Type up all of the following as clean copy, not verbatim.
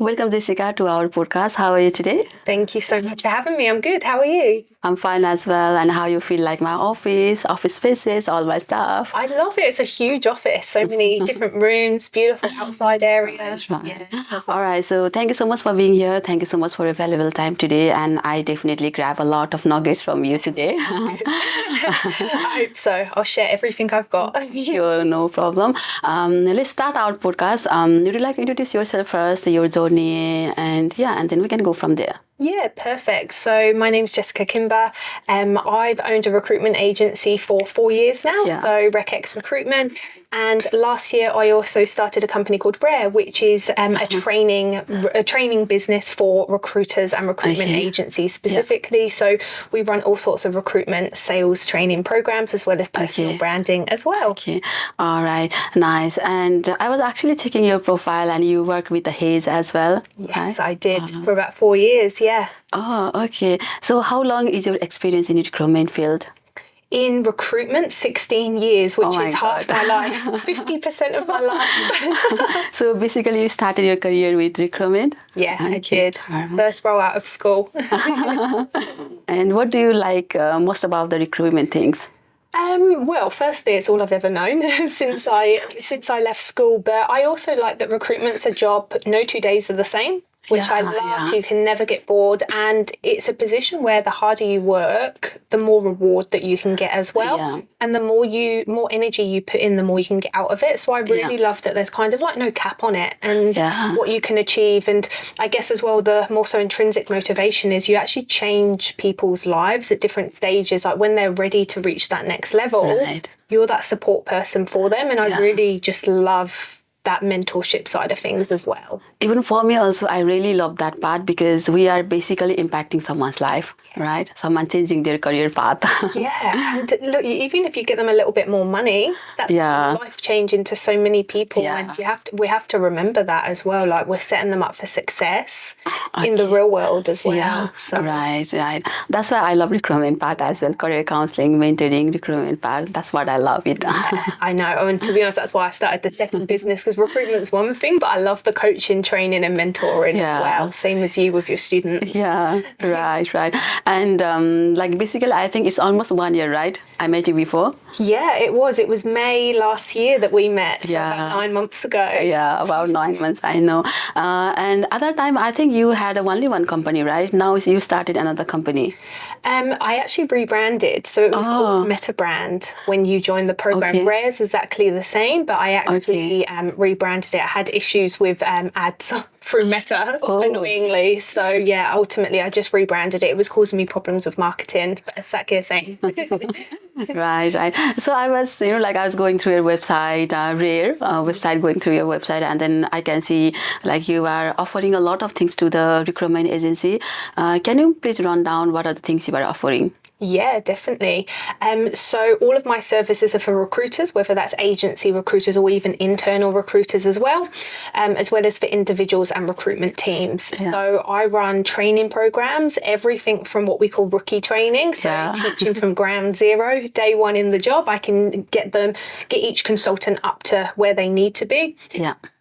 Welcome, Jessica, to our podcast. How are you today? Thank you so much for having me. I'm good. How are you? I'm fine as well. And how you feel like my office spaces, all my stuff? I love it. It's a huge office. So many different rooms, beautiful outside area. Right. All right. So thank you so much for being here. Thank you so much for your valuable time today. And I definitely grab a lot of nuggets from you today. I hope so. I'll share everything I've got. Sure, no problem. Let's start our podcast. Would you like to introduce yourself first, your journey, and then we can go from there. Yeah, perfect. So my name's Jessica Kimber. I've owned a recruitment agency for 4 years now, so RecX Recruitment. And last year I also started a company called Raire, which is a training business for recruiters and recruitment agencies specifically. So we run all sorts of recruitment, sales, training programs, as well as personal branding as well. Okay, all right, nice. And I was actually checking your profile, and you work with the Haze as well. Yes, I did for about 4 years. Yeah. Oh, okay. So how long is your experience in the recruitment field? In recruitment, 16 years, which is half my life, 50% of my life. So basically you started your career with recruitment? Yeah, I did. First role out of school. And what do you like most about the recruitment things? Well, firstly, it's all I've ever known since I left school. But I also like that recruitment's a job. No 2 days are the same, which I love. You can never get bored, and it's a position where the harder you work, the more reward that you can get as well, and the more energy you put in, the more you can get out of it. So I really love that there's kind of like no cap on it, and what you can achieve. And I guess as well, the more so intrinsic motivation is you actually change people's lives at different stages. Like when they're ready to reach that next level, you're that support person for them, and I really just love that mentorship side of things as well. Even for me also, I really love that part, because we are basically impacting someone's life, right? Someone changing their career path. And look, even if you get them a little bit more money, that's life changing to so many people, and we have to remember that as well. Like we're setting them up for success in the real world as well. So. Right. That's why I love recruitment part as well. Career counseling, mentoring, recruitment part. That's what I love it. I know, and to be honest, that's why I started the second business, because recruitment's one thing, but I love the coaching, training and mentoring as well. Same as you with your students. Right. And like basically, I think it's almost 1 year, right? I met you before. Yeah, it was. It was May last year that we met, so about 9 months ago. Yeah, about 9 months, I know. And at that time, I think you had only one company, right? Now you started another company. I actually rebranded, so it was called Meta Brand when you joined the program. Raire's exactly the same, but I actually rebranded it. I had issues with ads through Meta, annoyingly. So yeah, ultimately I just rebranded it. It was causing me problems with marketing, but as Sakia saying. Right. So I was, I was going through your website, Raire website, going through your website, and then I can see like you are offering a lot of things to the recruitment agency. Can you please run down what are the things you are offering? Yeah, definitely. So all of my services are for recruiters, whether that's agency recruiters or even internal recruiters as well as for individuals and recruitment teams. So I run training programs, everything from what we call rookie training. So teaching from ground zero, day one in the job, I can get each consultant up to where they need to be.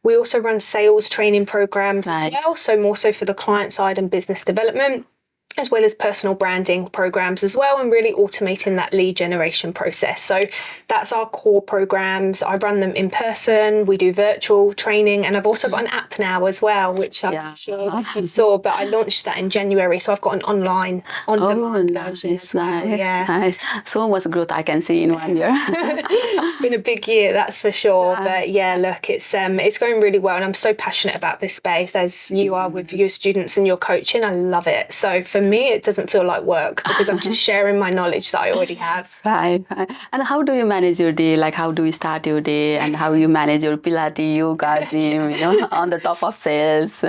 We also run sales training programs as well. So more so for the client side and business development, as well as personal branding programs as well, and really automating that lead generation process. So that's our core programs. I run them in person, we do virtual training, and I've also got an app now as well, which I'm sure you saw, but I launched that in January. So I've got an online on-demand version as well. Nice. So much growth I can see in 1 year. It's been a big year, that's for sure. But yeah, look, it's going really well, and I'm so passionate about this space, as you are with your students and your coaching. I love it. So for me, it doesn't feel like work, because I'm just sharing my knowledge that I already have. Right. And how do you manage your day? Like, how do you start your day, and how you manage your Pilates, yoga, gym, on the top of sales?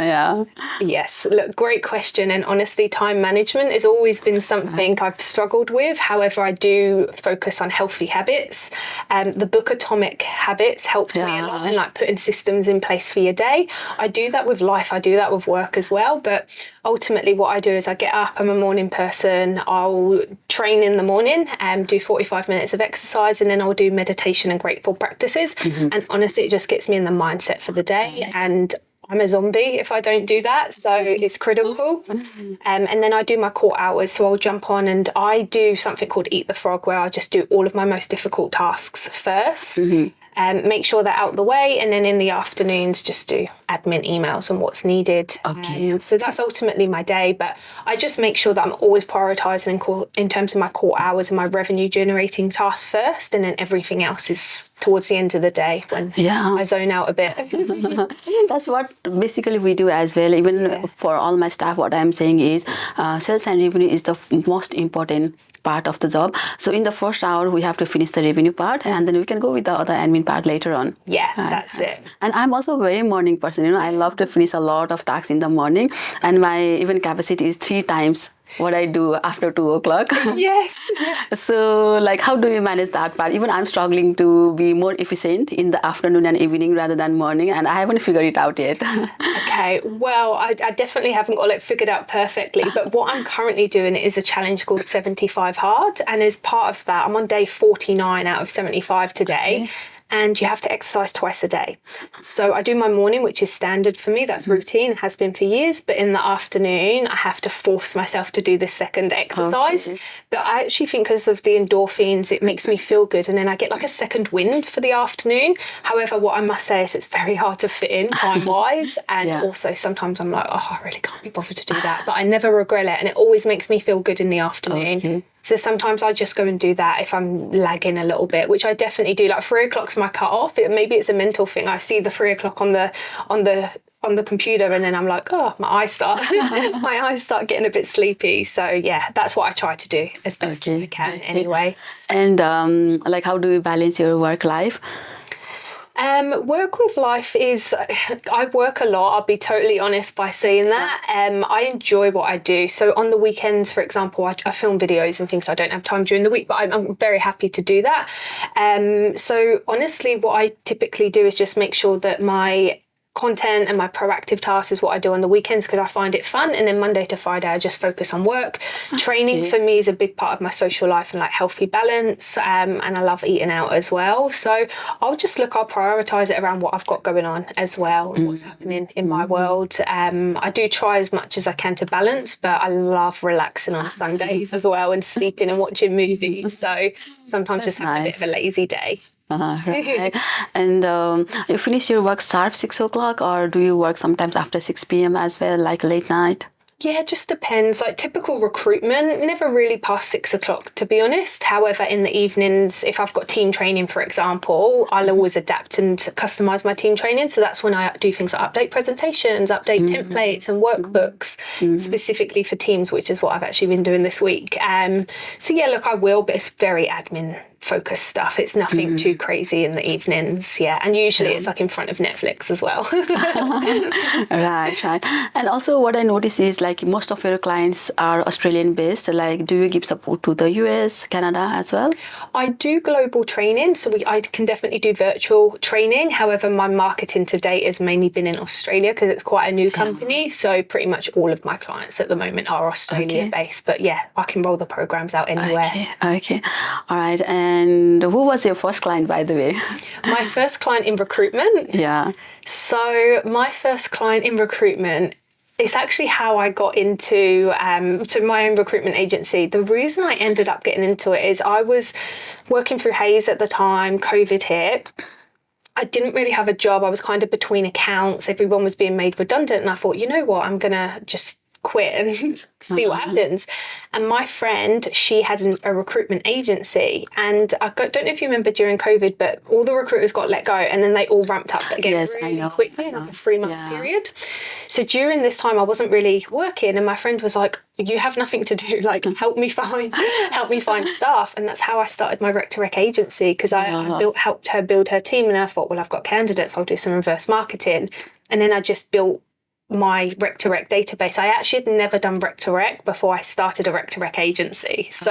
Yes. Look, great question. And honestly, time management has always been something I've struggled with. However, I do focus on healthy habits. The book Atomic Habits helped me a lot in like putting systems in place for your day. I do that with life. I do that with work as well. But ultimately what I do is I get up, I'm a morning person, I'll train in the morning and do 45 minutes of exercise, and then I'll do meditation and grateful practices. And honestly, it just gets me in the mindset for the day. And I'm a zombie if I don't do that. So it's critical. And then I do my core hours. So I'll jump on and I do something called Eat the Frog, where I just do all of my most difficult tasks first. Make sure they're out the way, and then in the afternoons just do admin emails and what's needed. So that's ultimately my day, but I just make sure that I'm always prioritising in terms of my core hours and my revenue generating tasks first, and then everything else is towards the end of the day when I zone out a bit. That's what basically we do as well. Even for all my staff, what I'm saying is sales and revenue is the most important part of the job. So in the first hour, we have to finish the revenue part, and then we can go with the other admin part later on. That's it. And I'm also a very morning person. I love to finish a lot of tasks in the morning, and my even capacity is 3 times what I do after 2 o'clock. Yes. So like, how do you manage that part? Even I'm struggling to be more efficient in the afternoon and evening rather than morning, and I haven't figured it out yet. Okay, well, I definitely haven't got it figured out perfectly, but what I'm currently doing is a challenge called 75 Hard, and as part of that, I'm on day 49 out of 75 today. And you have to exercise twice a day. So I do my morning, which is standard for me. That's routine. It has been for years. But in the afternoon, I have to force myself to do this second exercise. But I actually think because of the endorphins, it makes me feel good. And then I get like a second wind for the afternoon. However, what I must say is it's very hard to fit in time-wise. And also sometimes I'm like, oh, I really can't be bothered to do that. But I never regret it. And it always makes me feel good in the afternoon. So sometimes I just go and do that if I'm lagging a little bit, which I definitely do. Like 3 o'clock's my cut off. Maybe it's a mental thing. I see the 3 o'clock on the computer, and then I'm like, oh, my eyes start getting a bit sleepy. So yeah, that's what I try to do as best as I can anyway. And like, how do you balance your work life? Work with life is, I work a lot, I'll be totally honest by saying that. I enjoy what I do. So on the weekends, for example, I film videos and things, so I don't have time during the week, but I'm very happy to do that. So honestly, what I typically do is just make sure that my content and my proactive tasks is what I do on the weekends because I find it fun, and then Monday to Friday I just focus on work. Training for me is a big part of my social life and like healthy balance, and I love eating out as well, so I'll prioritize it around what I've got going on as well and what's happening in my world. I do try as much as I can to balance, but I love relaxing on Sundays as well and sleeping and watching movies, so sometimes just have a bit of a lazy day. Right. And you finish your work sharp 6 o'clock, or do you work sometimes after 6 p.m. as well, like late night? Yeah, it just depends. Like typical recruitment, never really past 6 o'clock, to be honest. However, in the evenings, if I've got team training, for example, I'll always adapt and customize my team training. So that's when I do things like update presentations, update templates and workbooks specifically for teams, which is what I've actually been doing this week. So yeah, look, I will, but it's very admin focused stuff. It's nothing too crazy in the evenings. Yeah. And usually it's like in front of Netflix as well. Right. And also what I notice is like most of your clients are Australian based. Like, do you give support to the US, Canada as well? I do global training. So I can definitely do virtual training. However, my marketing to date has mainly been in Australia because it's quite a new company. So pretty much all of my clients at the moment are Australia based. But yeah, I can roll the programs out anywhere. Okay. All right. And who was your first client, by the way? My first client in recruitment? Yeah. So my first client in recruitment, it's actually how I got into to my own recruitment agency. The reason I ended up getting into it is I was working through Hayes at the time, COVID hit. I didn't really have a job. I was kind of between accounts. Everyone was being made redundant. And I thought, you know what, I'm going to just quit and see what happens. And my friend, she had a recruitment agency, and I don't know if you remember during COVID, but all the recruiters got let go and then they all ramped up again really quickly in like a 3-month period. So during this time I wasn't really working, and my friend was like, you have nothing to do, like help me find staff. And that's how I started my Rec to Rec agency, because I helped her build her team, and I thought, well, I've got candidates, I'll do some reverse marketing. And then I just built my Rec to Rec database. I actually had never done Rec to Rec before I started a Rec to Rec agency. So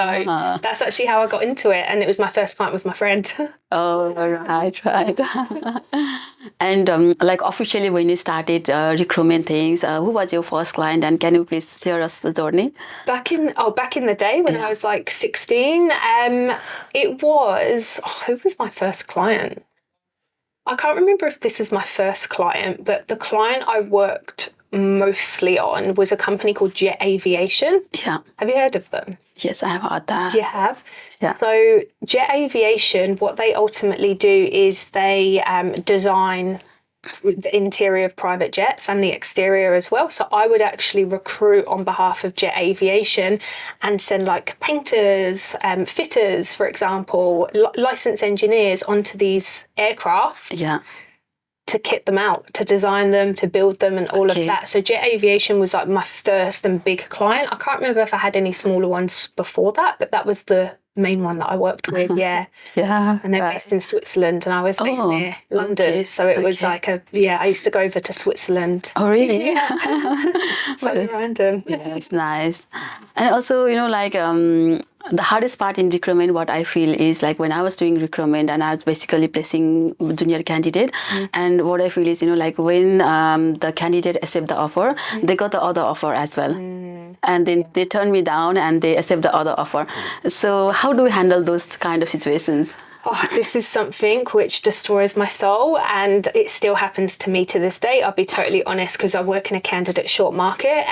that's actually how I got into it. And it was my first client was my friend. Oh, right. And like officially when you started recruitment things, who was your first client, and can you please share us the journey? Back in the day when I was like 16, it was, who was my first client? I can't remember if this is my first client, but the client I worked mostly on was a company called Jet Aviation. Yeah. Have you heard of them? Yes, I have heard that. You have? Yeah. So Jet Aviation, what they ultimately do is they design the interior of private jets and the exterior as well. So I would actually recruit on behalf of Jet Aviation and send like painters, fitters, for example, licensed engineers onto these aircraft. Yeah. To kit them out, to design them, to build them, and all of that. So Jet Aviation was like my first and big client. I can't remember if I had any smaller ones before that, but that was the main one that I worked with. Yeah. Yeah. And they're based in Switzerland, and I was based near London. Okay. So it was like I used to go over to Switzerland. Oh, really? Yeah. So random. Yeah, it's nice. And also, the hardest part in recruitment, what I feel is like when I was doing recruitment and I was basically placing junior candidate, and what I feel is, when the candidate accept the offer, they got the other offer as well. And then they turn me down and they accept the other offer. So how do we handle those kind of situations? Oh, this is something which destroys my soul, and it still happens to me to this day. I'll be totally honest, because I work in a candidate short market.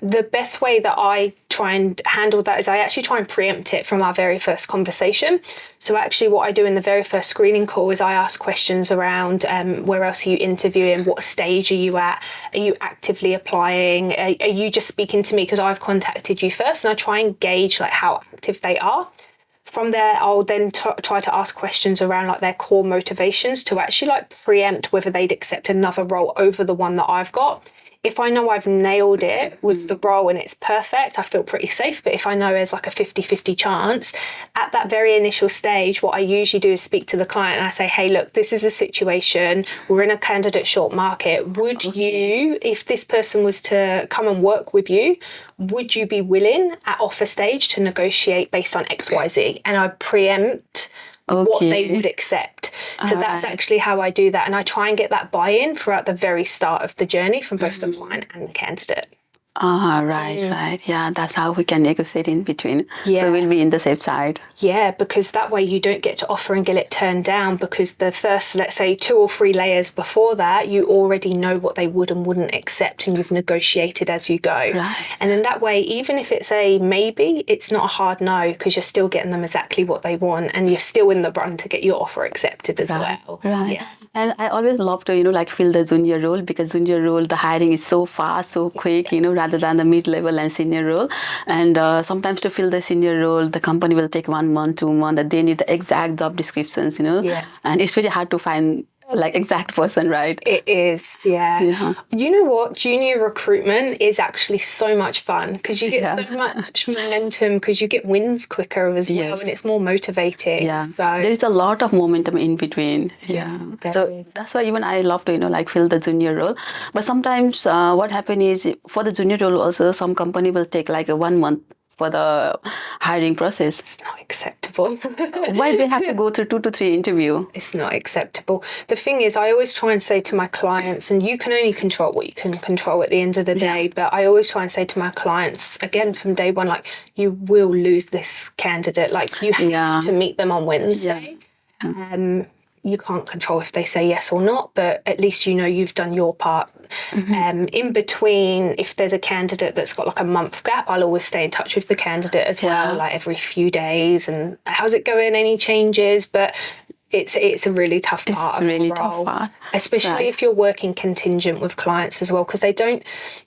The best way that I try and handle that is I actually try and preempt it from our very first conversation. So actually what I do in the very first screening call is I ask questions around where else are you interviewing, what stage are you at, are you actively applying, are you just speaking to me because I've contacted you first, and I try and gauge like how active they are. From there, I'll then try to ask questions around like their core motivations to actually like preempt whether they'd accept another role over the one that I've got. If I know I've nailed it with the role and it's perfect, I feel pretty safe. But if I know there's like a 50-50 chance, at that very initial stage, what I usually do is speak to the client and I say, hey, look, this is a situation. We're in a candidate short market. Would you, if this person was to come and work with you, would you be willing at offer stage to negotiate based on XYZ? And I preempt what they would accept. So that's actually how I do that. And I try and get that buy-in throughout the very start of the journey from both the client and the candidate. Right. Yeah, that's how we can negotiate in between. Yeah. So we'll be in the safe side. Yeah, because that way you don't get to offer and get it turned down, because the first, let's say, 2 or 3 layers before that, you already know what they would and wouldn't accept, and you've negotiated as you go. Right. And then that way, even if it's a maybe, it's not a hard no, because you're still getting them exactly what they want, and you're still in the run to get your offer accepted as well. Right. Yeah. And I always love to, fill the junior role, because junior role, the hiring is so fast, so quick, rather than the mid-level and senior role. And sometimes to fill the senior role, the company will take 1 month, 2 months, that they need the exact job descriptions, Yeah. And it's very hard to find exact person, right? It is, yeah. You know what? Junior recruitment is actually so much fun, because you get so much momentum, because you get wins quicker as well, and it's more motivating. Yeah. So there is a lot of momentum in between. Yeah. So that's why even I love to, fill the junior role. But sometimes what happens is for the junior role also, some company will take like a 1 month for the hiring process. It's not acceptable. Why they have to go through 2 to 3 interview? It's not acceptable. The thing is, I always try and say to my clients, and you can only control what you can control at the end of the day, but I always try and say to my clients, again, from day one, like, you will lose this candidate. Like, you have to meet them on Wednesday. You can't control if they say yes or not, but at least you know you've done your part. In between, if there's a candidate that's got like a month gap, I'll always stay in touch with the candidate as well, like every few days, and how's it going, any changes? But it's a really tough part of the role, especially if you're working contingent with clients as well, because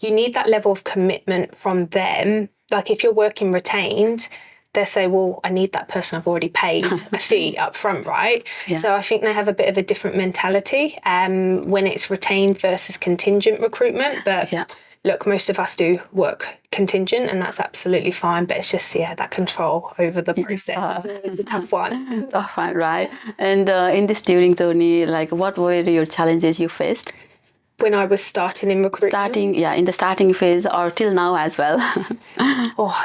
you need that level of commitment from them. Like if you're working retained, they say, well, I need that person, I've already paid a fee up front, right? So I think they have a bit of a different mentality when it's retained versus contingent recruitment. But look, most of us do work contingent, and that's absolutely fine. But it's just, that control over the process. It's a tough one. Tough one, right? And in this during journey, what were your challenges you faced? When I was starting in recruitment? In the starting phase, or till now as well.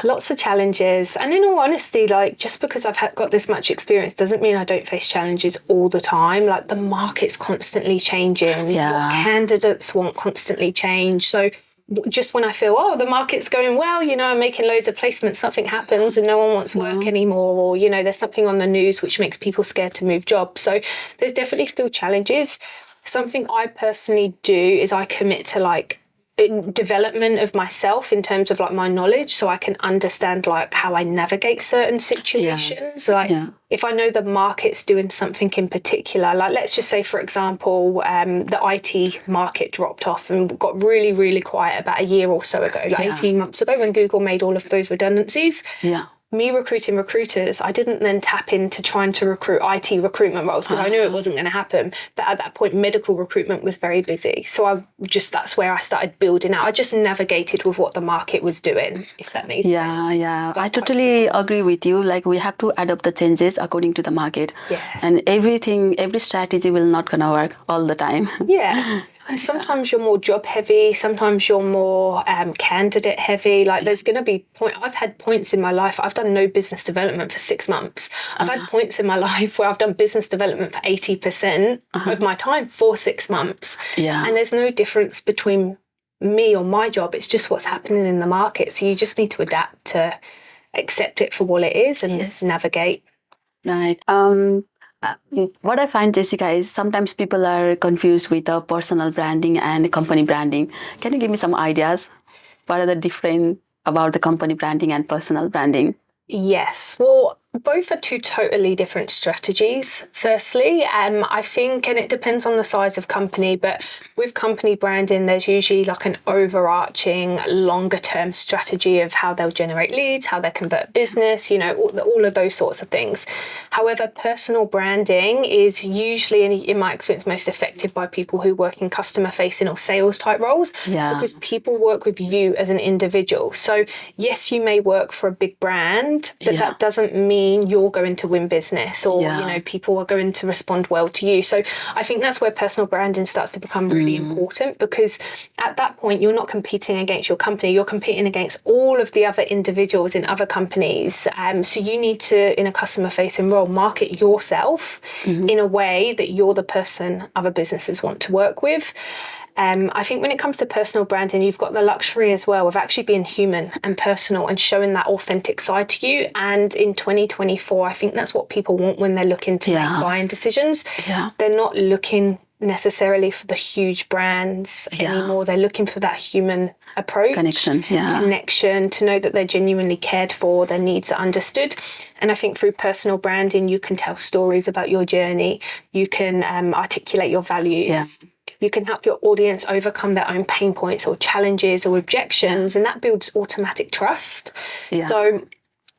Lots of challenges. And in all honesty, just because I've got this much experience doesn't mean I don't face challenges all the time. The market's constantly changing. What candidates want constantly change. So just when I feel, oh, the market's going well, you know, I'm making loads of placements, something happens and no one wants work anymore, or, you know, there's something on the news which makes people scared to move jobs. So there's definitely still challenges. Something I personally do is I commit to like development of myself in terms of like my knowledge, so I can understand like how I navigate certain situations. Like if I know the market's doing something in particular, like let's just say, for example, the IT market dropped off and got really, really quiet about a year or so ago, like 18 months ago when Google made all of those redundancies. Me recruiting recruiters, I didn't then tap into trying to recruit IT recruitment roles because I knew it wasn't going to happen. But at that point, medical recruitment was very busy. So that's where I started building out. I just navigated with what the market was doing, if that made sense. I totally agree with you. Like we have to adapt the changes according to the market. And every strategy will not gonna work all the time. And sometimes you're more job heavy, sometimes you're more candidate heavy. Like there's going to be I've had points in my life, I've done no business development for 6 months. I've had points in my life where I've done business development for 80% of my time for 6 months. And there's no difference between me or my job. It's just what's happening in the market. So you just need to adapt to accept it for what it is and just navigate. Right. What I find, Jessica, is sometimes people are confused with personal branding and company branding. Can you give me some ideas? What are the different about the company branding and personal branding? Yes, well, both are two totally different strategies. Firstly, I think, and it depends on the size of company, but with company branding, there's usually like an overarching longer term strategy of how they'll generate leads, how they convert business, you know, all of those sorts of things. However, personal branding is usually, in my experience, most effective by people who work in customer facing or sales type roles, because people work with you as an individual. So yes, you may work for a big brand, but that doesn't mean you're going to win business or, you know, people are going to respond well to you. So I think that's where personal branding starts to become really important, because at that point, you're not competing against your company, you're competing against all of the other individuals in other companies. So you need to, in a customer facing role, market yourself in a way that you're the person other businesses want to work with. I think when it comes to personal branding, you've got the luxury as well of actually being human and personal and showing that authentic side to you. And in 2024, I think that's what people want when they're looking to make buying decisions. They're not looking necessarily for the huge brands anymore. They're looking for that human approach. Connection, to know that they're genuinely cared for, their needs are understood. And I think through personal branding, you can tell stories about your journey. You can articulate your values. You can help your audience overcome their own pain points or challenges or objections, and that builds automatic trust. So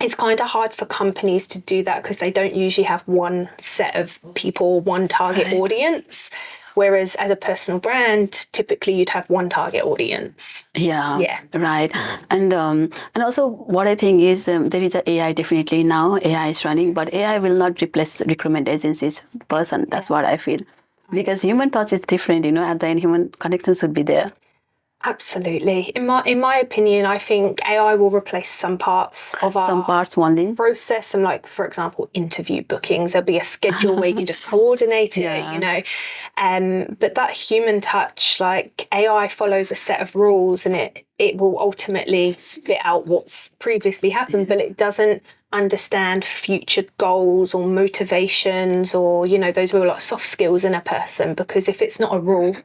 it's kind of hard for companies to do that because they don't usually have one set of people, one target audience. Whereas as a personal brand, typically you'd have one target audience. Right. And also what I think is there is a AI definitely now. AI is running, but AI will not replace recruitment agencies person. That's what I feel. Because human touch is different, you know, at the end human connection should be there. Absolutely. In my opinion, I think AI will replace some parts of our process, and like, for example, interview bookings. There'll be a schedule where you can just coordinate it, you know. But that human touch, like AI follows a set of rules and it will ultimately spit out what's previously happened, but it doesn't understand future goals or motivations or, you know, those real like soft skills in a person, because if it's not a rule,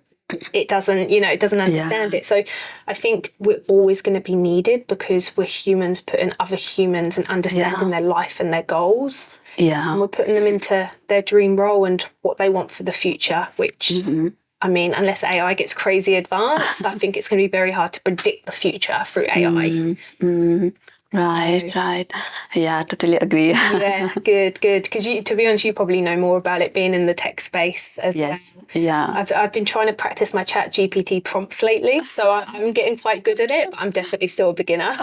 it doesn't understand it. So I think we're always going to be needed because we're humans putting other humans and understanding their life and their goals. And we're putting them into their dream role and what they want for the future, which I mean, unless AI gets crazy advanced, I think it's going to be very hard to predict the future through AI. Right. Yeah, totally agree. Good. Because to be honest, you probably know more about it being in the tech space as well. I've been trying to practice my chat GPT prompts lately, so I'm getting quite good at it, but I'm definitely still a beginner.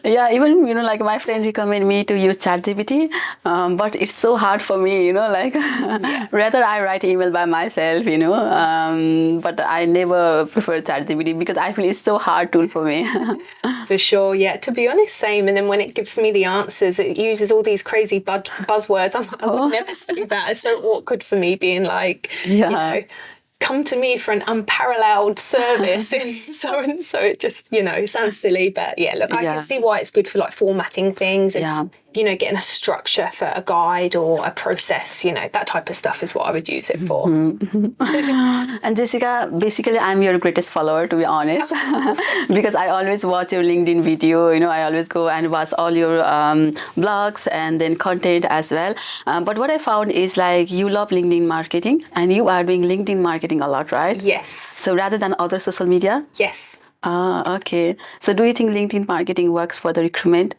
Even, you know, like my friend recommended me to use chat GPT, but it's so hard for me, you know, like rather I write email by myself, you know, but I never prefer chat GPT because I feel it's so hard tool for me. For sure, to be honest, same. And then when it gives me the answers, it uses all these crazy buzzwords. I'm like, I would never say that. It's so awkward for me being like, you know, come to me for an unparalleled service in so and so. It just, it sounds silly, but yeah, look, I can see why it's good for like formatting things and, getting a structure for a guide or a process, that type of stuff is what I would use it for. And Jessica, basically, I'm your greatest follower, to be honest, because I always watch your LinkedIn video. I always go and watch all your blogs and then content as well. But what I found is like you love LinkedIn marketing and you are doing LinkedIn marketing a lot, right? Yes. So rather than other social media? Yes. Okay. So do you think LinkedIn marketing works for the recruitment?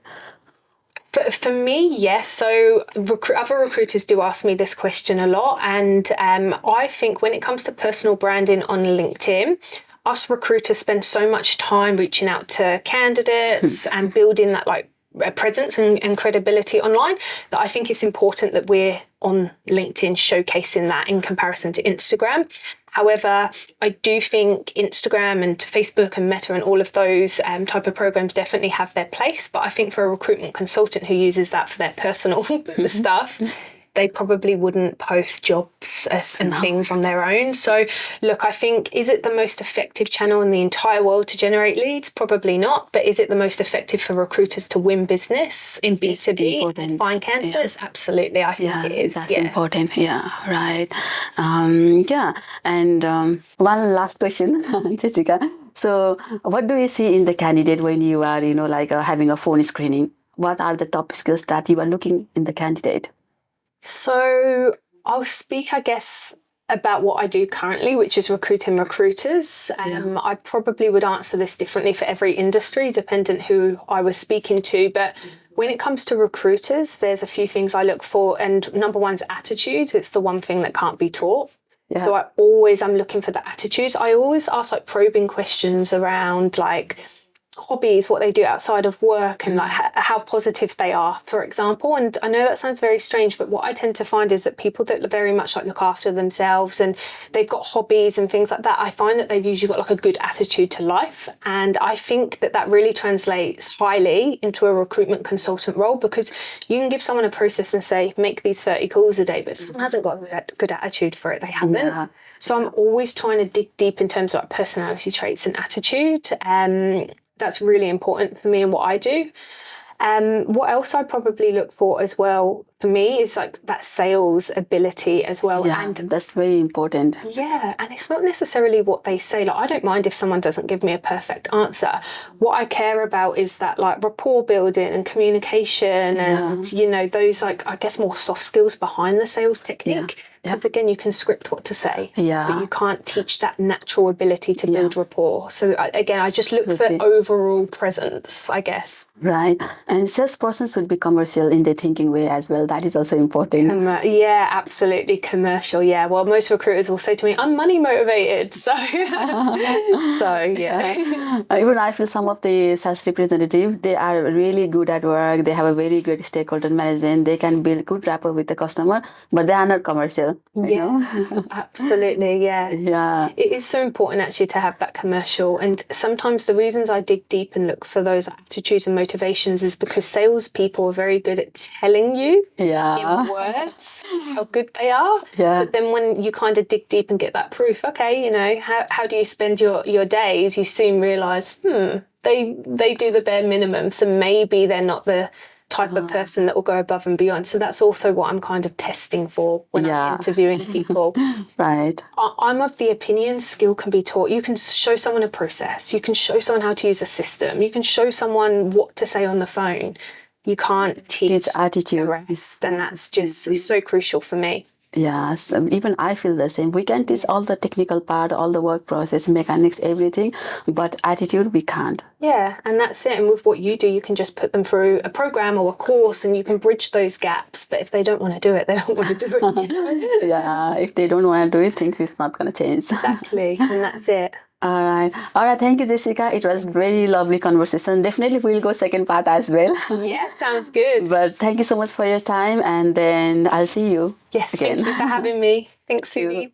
For me, yes. So other recruiters do ask me this question a lot. And I think when it comes to personal branding on LinkedIn, us recruiters spend so much time reaching out to candidates and building that like a presence and credibility online that I think it's important that we're on LinkedIn showcasing that in comparison to Instagram. However, I do think Instagram and Facebook and Meta and all of those type of programs definitely have their place. But I think for a recruitment consultant who uses that for their personal stuff, they probably wouldn't post jobs and things on their own. So, look, I think, is it the most effective channel in the entire world to generate leads? Probably not. But is it the most effective for recruiters to win business in B2B and find candidates? Yeah. Absolutely, I think it is. That's important. Yeah, right. And one last question, Jessica. So, what do you see in the candidate when you are, having a phone screening? What are the top skills that you are looking in the candidate? So I'll speak, I guess, about what I do currently, which is recruiting recruiters. I probably would answer this differently for every industry, dependent who I was speaking to. But when it comes to recruiters, there's a few things I look for. And number one's attitude. It's the one thing that can't be taught. Yeah. So I'm looking for the attitudes. I always ask like probing questions around like hobbies, what they do outside of work and like how positive they are, for example. And I know that sounds very strange, but what I tend to find is that people that very much like look after themselves and they've got hobbies and things like that, I find that they've usually got like a good attitude to life. And I think that really translates highly into a recruitment consultant role, because you can give someone a process and say, make these 30 calls a day, but if someone hasn't got a good attitude for it, they haven't. Yeah. So I'm always trying to dig deep in terms of like personality traits and attitude. That's really important for me and what I do. What else I probably look for as well for me is like that sales ability as well. Yeah, and that's very important. Yeah, and it's not necessarily what they say. Like, I don't mind if someone doesn't give me a perfect answer. What I care about is that like rapport building and communication and, those like, I guess, more soft skills behind the sales technique. Yeah. But again, you can script what to say, but you can't teach that natural ability to build rapport. So again, I just look for overall presence, I guess. Right. And salesperson should be commercial in their thinking way as well. That is also important. Absolutely commercial. Yeah. Well, most recruiters will say to me, I'm money motivated. So, Even I feel some of the sales representatives, they are really good at work. They have a very good stakeholder management. They can build good rapport with the customer, but they are not commercial. You know? Absolutely. Yeah. Yeah. It is so important actually to have that commercial. And sometimes the reasons I dig deep and look for those attitudes and motivations is because salespeople are very good at telling you in words how good they are. Yeah. But then when you kind of dig deep and get that proof, okay, how do you spend your days? You soon realise, they do the bare minimum. So maybe they're not the type of person that will go above and beyond. So that's also what I'm kind of testing for when I'm interviewing people. Right. I'm of the opinion skill can be taught. You can show someone a process. You can show someone how to use a system. You can show someone what to say on the phone. You can't teach attitude. The rest. And that's just so crucial for me. Yes, even I feel the same. We can teach all the technical part, all the work process, mechanics, everything, but attitude we can't. Yeah, and that's it. And with what you do, you can just put them through a program or a course and you can bridge those gaps. But if they don't want to do it, they don't want to do it. Yeah, if they don't want to do it, things is not going to change. Exactly, and that's it. All right. Thank you, Jessica. It was very lovely conversation. Definitely we'll go second part as well. Yeah, sounds good. But thank you so much for your time, and then I'll see you. Yes, again. thank you for having me. Thanks, Sudi.